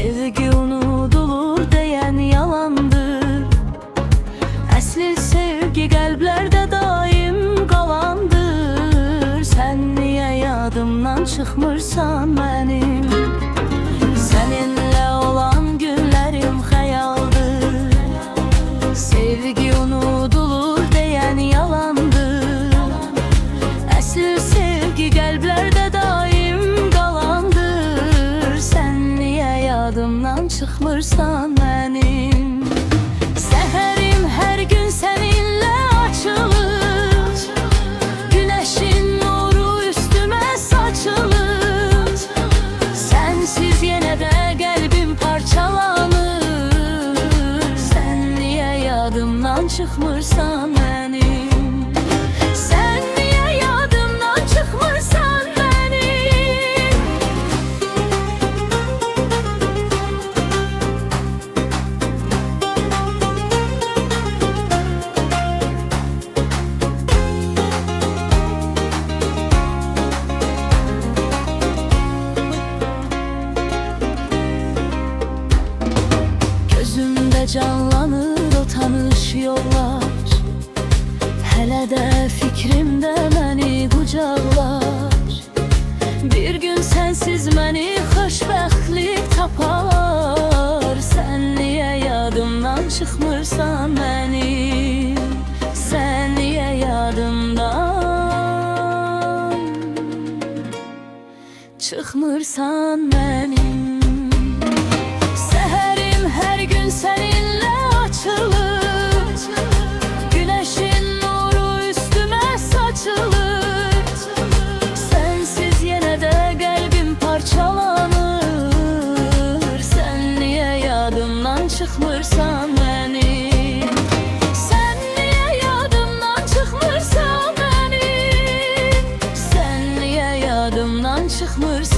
Sevgi unudulur deyen yalandır. Əsl sevgi qəlblərdə daim qalandır. Sən niyə yadımdan çıxmırsan mənim? Səninlə olan günlərim xəyaldır. Sevgi unudulur deyen yalandır. Əsl sevgi qəlblərdə daim qalandır. Sən niyə yadımdan çıxmırsan mənim? Səhərim hər gün səninlə açılır. Günəşin nuru üstümə saçılır. Sənsiz yenə də qəlbim parçalanır. Sən niyə yadımdan çıxmırsan mənim? Sən niyə yadımdan çıxmırsan mənim? Gözümdə canlanır o tanış yollar. Hələ də fikrimdə məni qucaqlar. Bir gün sənsiz məni xoşbəxtlik tapar. Sən niyə yadımdan çıxmırsan mənim? Sən niyə yadımdan çıxmırsan mənim? Səhərim hər gün səninlə açılır. Günəşin nuru üstümə saçılır. Sənsiz yenə də qəlbim parçalanır. Sən niyə yadımdan çıxmırsan mənim? Sən niyə yadımdan çıxmırsan mənim? Sən niyə yadımdan çıxmırsan?